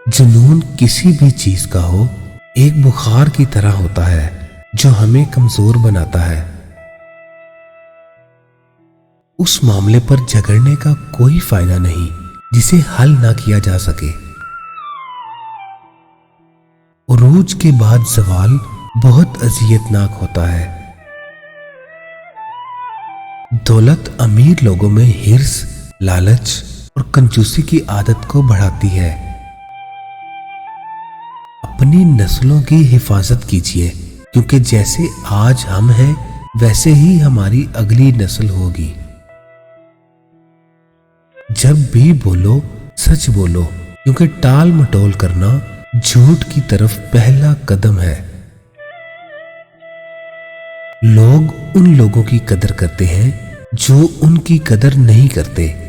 जुनून किसी भी चीज का हो एक बुखार की तरह होता है जो हमें कमजोर बनाता है। उस मामले पर झगड़ने का कोई फायदा नहीं जिसे हल ना किया जा सके। उरूज के बाद जवाल बहुत अजियतनाक होता है। दौलत अमीर लोगों में हिर्स, लालच और कंजूसी की आदत को बढ़ाती है। अपनी नस्लों की हिफाजत कीजिए क्योंकि जैसे आज हम हैं वैसे ही हमारी अगली नस्ल होगी। जब भी बोलो सच बोलो क्योंकि टाल मटोल करना झूठ की तरफ पहला कदम है। लोग उन लोगों की कदर करते हैं जो उनकी कदर नहीं करते।